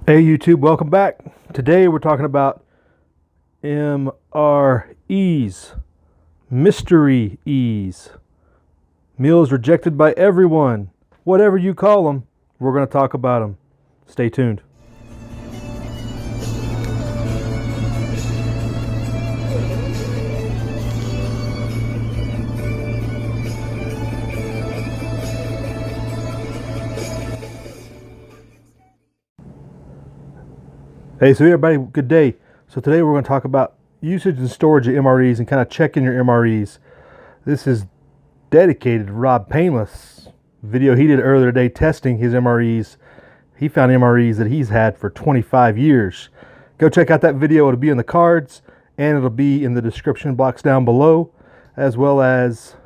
Hey YouTube, welcome back. Today we're talking about MREs, mystery E's, meals rejected by everyone. Whatever you call them, we're going to talk about them. Stay tuned. Hey, so everybody, good day. So today we're going to talk about usage and storage of MREs and kind of checking your MREs. This is dedicated to Rob Painless. Video he did earlier today testing his MREs. He found MREs that he's had for 25 years. Go check out that video. It'll be in the cards and it'll be in the description box down below, as well as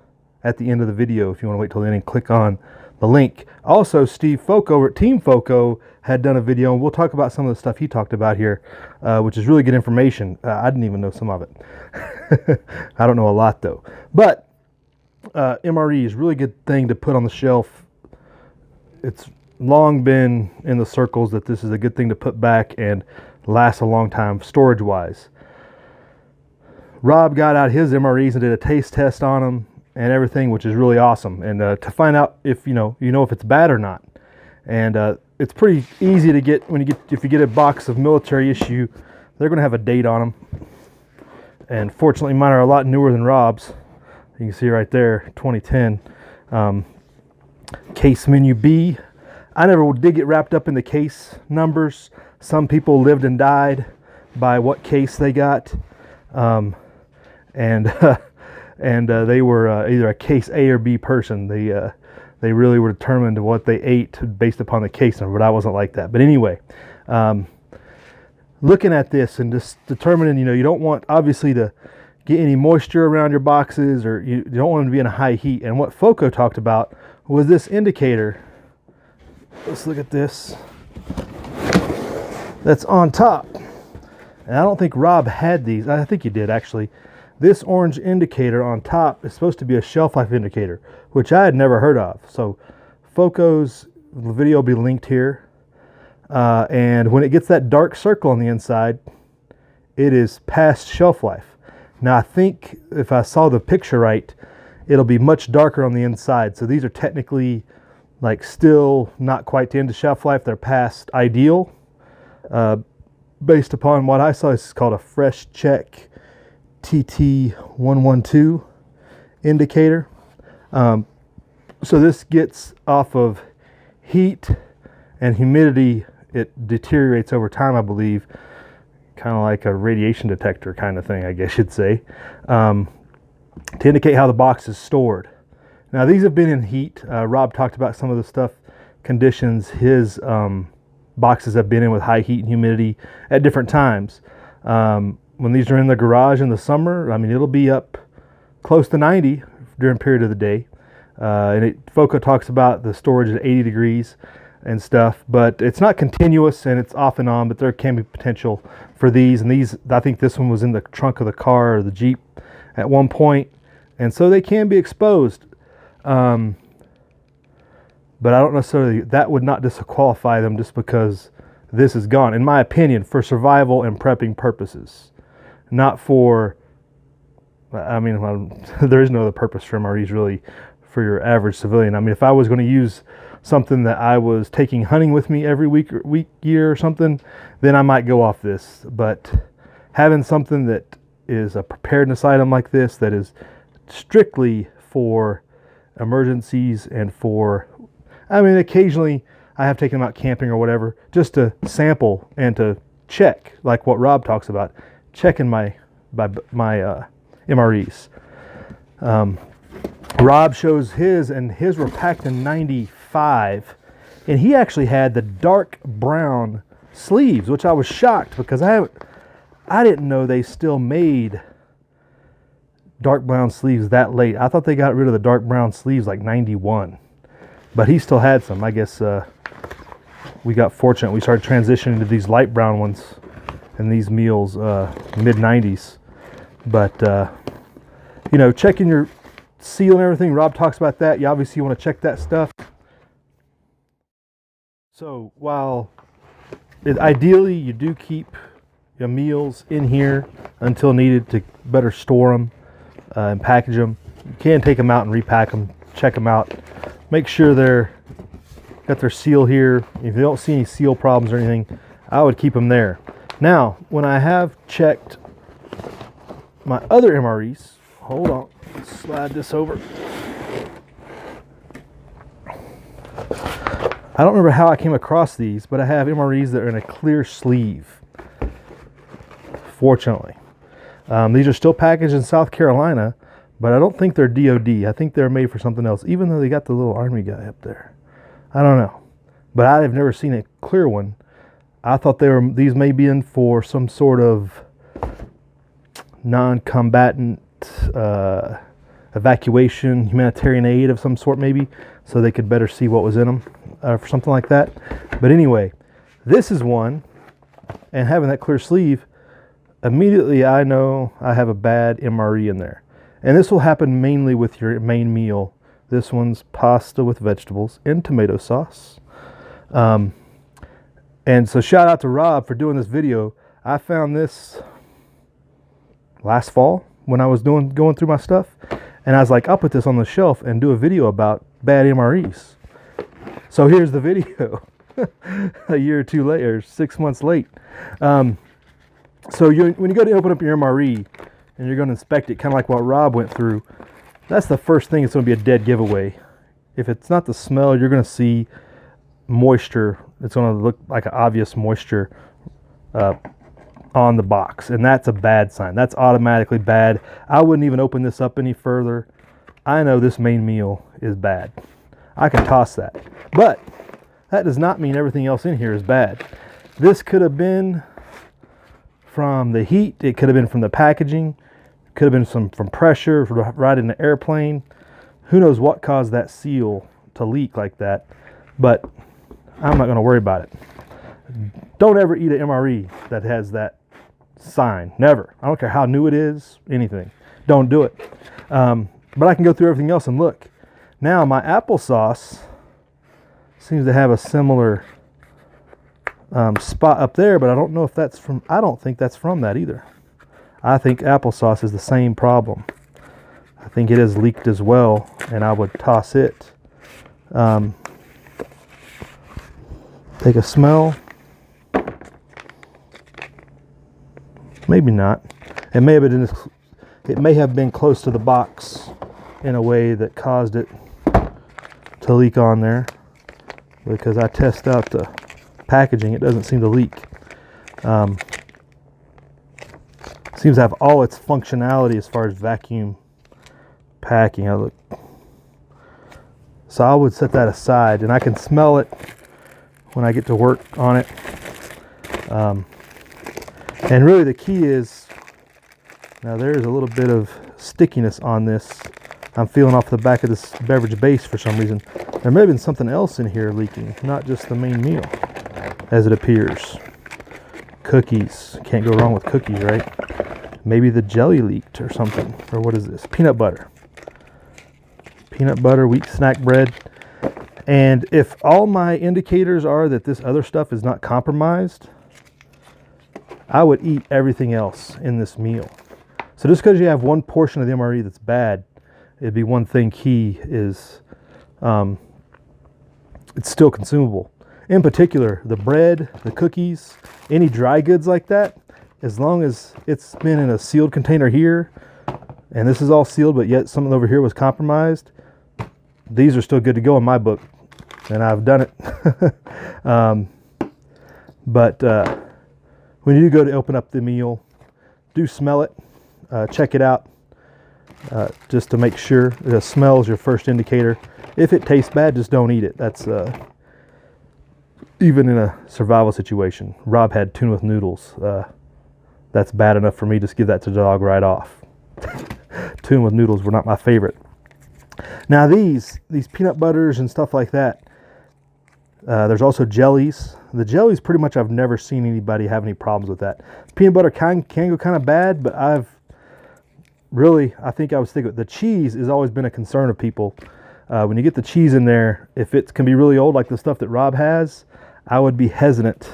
at the end of the video if you want to wait till the end and click on the link. Also, Steve Foco over at Team Foco had done a video, and we'll talk about some of the stuff he talked about here, which is really good information. I didn't even know some of it. I don't know a lot though. But MRE is a really good thing to put on the shelf. It's long been in the circles that this is a good thing to put back and lasts a long time storage wise. Rob got out his MREs and did a taste test on them and everything, which is really awesome. And to find out if you know if it's bad or not. And it's pretty easy to get if you get a box of military issue. They're going to have a date on them. And fortunately, mine are a lot newer than Rob's. You can see right there, 2010. Case menu B. I never did get wrapped up in the case numbers. Some people lived and died by what case they got, and they were either a case A or B person. They really were determined what they ate based upon the case number, but I wasn't like that. But anyway, looking at this and just determining, you don't want obviously to get any moisture around your boxes, or you don't want them to be in a high heat. And what Foco talked about was this indicator. Let's look at this. That's on top. And I don't think Rob had these. I think he did actually. This orange indicator on top is supposed to be a shelf life indicator, which I had never heard of. So Foco's video will be linked here. And when it gets that dark circle on the inside, it is past shelf life. Now I think if I saw the picture right, it'll be much darker on the inside. So these are technically like still not quite the end of shelf life. They're past ideal. Based upon what I saw, this is called a fresh check TT112 indicator. So this gets off of heat and humidity. It deteriorates over time, I believe, kind of like a radiation detector kind of thing, I guess you'd say, to indicate how the box is stored. Now these have been in heat. Rob talked about some of the stuff, conditions his boxes have been in with high heat and humidity at different times. When these are in the garage in the summer, I mean, it'll be up close to 90 during a period of the day. Foco talks about the storage at 80 degrees and stuff, but it's not continuous and it's off and on, but there can be potential for these. And these, I think this one was in the trunk of the car or the Jeep at one point, and so they can be exposed. But I don't necessarily, that would not disqualify them just because this is gone, in my opinion, for survival and prepping purposes. Not for, I mean, there is no other purpose for MREs really for your average civilian. I mean, if I was going to use something that I was taking hunting with me every year or something, then I might go off this. But having something that is a preparedness item like this, that is strictly for emergencies and for, I mean, occasionally I have taken them out camping or whatever, just to sample and to check, like what Rob talks about, checking my MREs. Rob shows his, and his were packed in 95, and he actually had the dark brown sleeves, which I was shocked because I didn't know they still made dark brown sleeves that late. I thought they got rid of the dark brown sleeves like 91, but he still had some. I guess we got fortunate. We started transitioning to these light brown ones and these meals mid 90s. But checking your seal and everything, Rob talks about that. You obviously want to check that stuff. So while ideally, you do keep your meals in here until needed to better store them and package them. You can take them out and repack them, check them out, make sure they're got their seal here. If you don't see any seal problems or anything, I would keep them there. Now, when I have checked my other MREs, hold on, slide this over. I don't remember how I came across these, but I have MREs that are in a clear sleeve, fortunately. These are still packaged in South Carolina, but I don't think they're DOD. I think they're made for something else, even though they got the little Army guy up there. I don't know, but I've never seen a clear one. I thought these may be in for some sort of non-combatant evacuation, humanitarian aid of some sort maybe, so they could better see what was in them for something like that. But anyway, this is one, and having that clear sleeve, immediately I know I have a bad MRE in there. And this will happen mainly with your main meal. This one's pasta with vegetables and tomato sauce. And so shout out to Rob for doing this video. I found this last fall when I was going through my stuff, and I was like, I'll put this on the shelf and do a video about bad MREs. So here's the video. A year or two later, 6 months late. So when you go to open up your MRE and you're going to inspect it, kind of like what Rob went through, that's the first thing that's going to be a dead giveaway. If it's not the smell, you're going to see moisture. It's going to look like an obvious moisture on the box, and that's a bad sign. That's automatically bad. I wouldn't even open this up any further. I know this main meal is bad. I can toss that. But that does not mean everything else in here is bad. This could have been from the heat. It could have been from the packaging. It could have been from pressure right in the airplane. Who knows what caused that seal to leak like that. But I'm not going to worry about it. Don't ever eat an MRE that has that sign. Never. I don't care how new it is, anything. Don't do it. But I can go through everything else and look. Now, my applesauce seems to have a similar spot up there, but I don't know if that's from, I don't think that's from that either. I think applesauce is the same problem. I think it is leaked as well, and I would toss it. Take a smell. Maybe not. It may have been close to the box in a way that caused it to leak on there, because I test out the packaging. It doesn't seem to leak. Seems to have all its functionality as far as vacuum packing. So I would set that aside, and I can smell it when I get to work on it. And really the key is, now there's a little bit of stickiness on this. I'm feeling off the back of this beverage base for some reason. There may have been something else in here leaking, not just the main meal, as it appears. Cookies. Can't go wrong with cookies, right? Maybe the jelly leaked or something. Or what is this? Peanut butter. Peanut butter, wheat snack bread. And if all my indicators are that this other stuff is not compromised, I would eat everything else in this meal. So just because you have one portion of the MRE that's bad, it'd be one thing key is it's still consumable. In particular, the bread, the cookies, any dry goods like that, as long as it's been in a sealed container here, and this is all sealed, but yet something over here was compromised, these are still good to go in my book, and I've done it. But when you go to open up the meal, do smell it, check it out, just to make sure. The smell is your first indicator. If it tastes bad, just don't eat it. That's even in a survival situation. Rob had tuna with noodles. That's bad enough for me. Just give that to the dog right off. Tuna with noodles were not my favorite. Now these peanut butters and stuff like that, there's also jellies. The jellies, pretty much I've never seen anybody have any problems with that. Peanut butter can go kind of bad, but I think I would stick with the cheese. Has always been a concern of people. When you get the cheese in there, if it can be really old, like the stuff that Rob has, I would be hesitant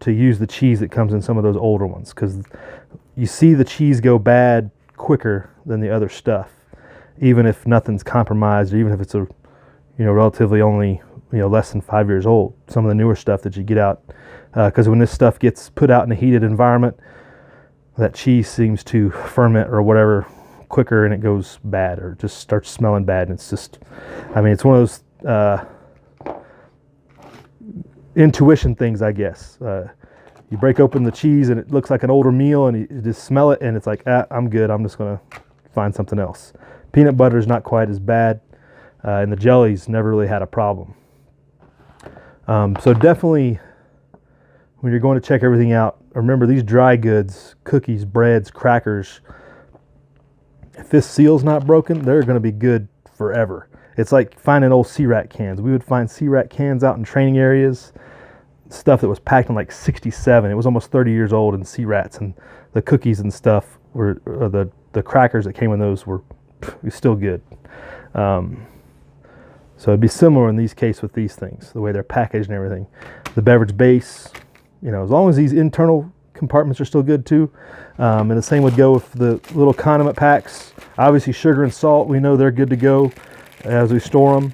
to use the cheese that comes in some of those older ones, because you see the cheese go bad quicker than the other stuff, even if nothing's compromised, or even if it's a relatively only less than 5 years old. Some of the newer stuff that you get out, because when this stuff gets put out in a heated environment, that cheese seems to ferment or whatever quicker, and it goes bad or just starts smelling bad. And it's just, it's one of those intuition things, I guess. You break open the cheese and it looks like an older meal, and you just smell it and it's like, I'm good, I'm just gonna find something else. Peanut butter is not quite as bad, and the jellies never really had a problem. So definitely, when you're going to check everything out, remember these dry goods, cookies, breads, crackers, if this seal's not broken, they're going to be good forever. It's like finding old C-Rat cans. We would find C-Rat cans out in training areas, stuff that was packed in like 67. It was almost 30 years old in C-Rats, and the cookies and stuff were, or the crackers that came in those were still good. So it'd be similar in these cases with these things, the way they're packaged and everything. The beverage base, as long as these internal compartments are still good too. And the same would go with the little condiment packs. Obviously sugar and salt, we know they're good to go as we store them.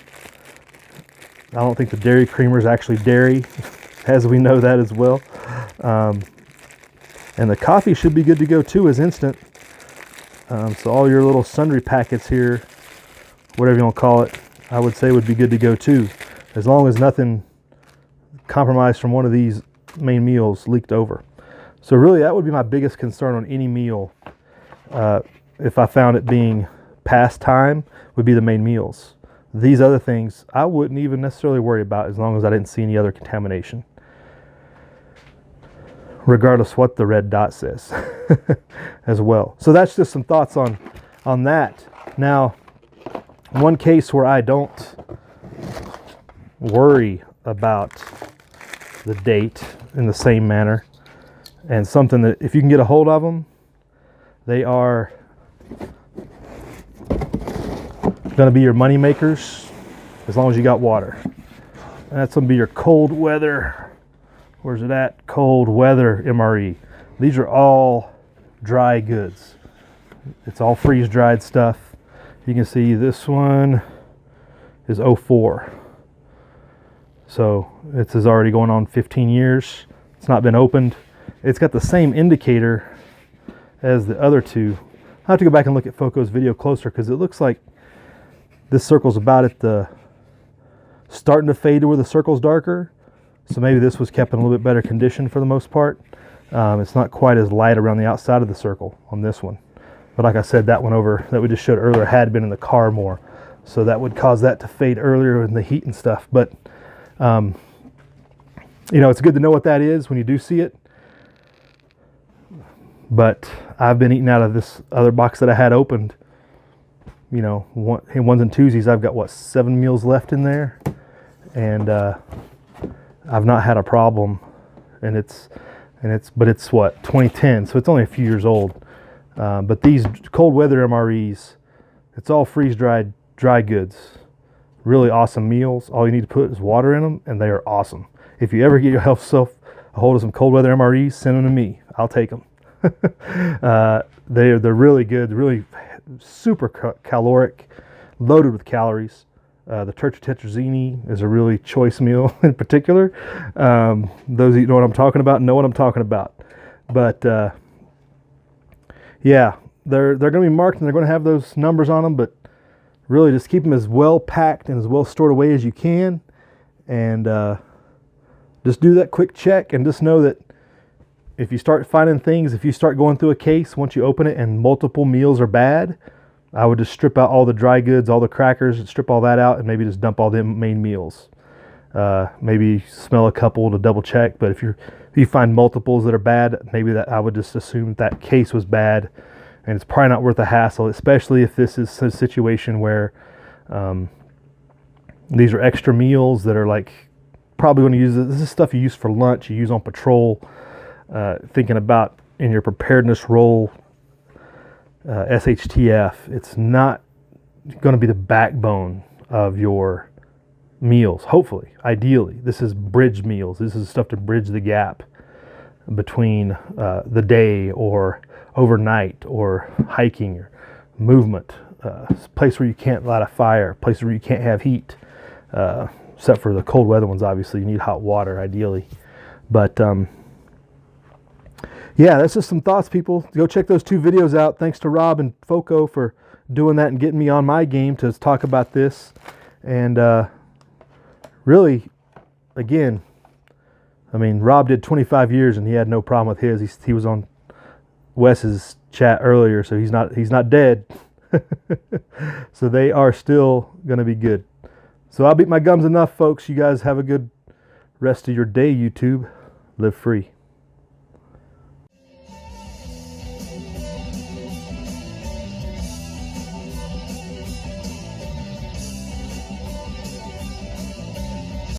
I don't think the dairy creamer is actually dairy, as we know that as well. And the coffee should be good to go too as instant. So all your little sundry packets here, whatever you want to call it, I would say would be good to go too, as long as nothing compromised from one of these main meals leaked over. So really that would be my biggest concern on any meal, if I found it being past time, would be the main meals. These other things I wouldn't even necessarily worry about, as long as I didn't see any other contamination, regardless what the red dot says as well. So that's just some thoughts on that. Now, one case where I don't worry about the date in the same manner, and something that if you can get a hold of them, they are going to be your money makers as long as you got water. And that's going to be your cold weather. Where's it at? Cold weather MRE. These are all dry goods. It's all freeze dried stuff. You can see this one is 04. So this is already going on 15 years. It's not been opened. It's got the same indicator as the other two. I'll have to go back and look at Foco's video closer, because it looks like this circle's about at the starting to fade to where the circle's darker. So maybe this was kept in a little bit better condition for the most part. It's not quite as light around the outside of the circle on this one. But like I said, that one over that we just showed earlier had been in the car more. So that would cause that to fade earlier in the heat and stuff. But, it's good to know what that is when you do see it. But I've been eating out of this other box that I had opened. Ones and twosies, I've got 7 meals left in there. And I've not had a problem. And it's what, 2010, so it's only a few years old. But these cold weather MREs, it's all freeze dried dry goods. Really awesome meals. All you need to put is water in them, and they are awesome. If you ever get yourself a hold of some cold weather MREs, send them to me. I'll take them. They're really good, really super caloric, loaded with calories. The Torch Tetrazzini is a really choice meal in particular. Those of you know what I'm talking about know what I'm talking about. But yeah, they're going to be marked and they're going to have those numbers on them, but really just keep them as well packed and as well stored away as you can. And just do that quick check, and just know that if you start finding things, if you start going through a case, once you open it and multiple meals are bad, I would just strip out all the dry goods, all the crackers, and strip all that out, and maybe just dump all the main meals. Maybe smell a couple to double check, but if you find multiples that are bad, maybe that I would just assume that case was bad, and it's probably not worth the hassle, especially if this is a situation where these are extra meals that are like probably going to use. This is stuff you use for lunch, you use on patrol. Thinking about in your preparedness role, SHTF, it's not going to be the backbone of your meals. Hopefully, ideally, this is bridge meals. This is stuff to bridge the gap. between the day or overnight or hiking or movement, place where you can't light a fire, place where you can't have heat, except for the cold weather ones. Obviously you need hot water ideally, but yeah, that's just some thoughts, people. Go check those 2 videos out. Thanks to Rob and Foco for doing that and getting me on my game to talk about this. And really, again, I mean, Rob did 25 years and he had no problem with his. He was on Wes's chat earlier, so he's not dead. So they are still going to be good. So I'll beat my gums enough, folks. You guys have a good rest of your day, YouTube. Live free.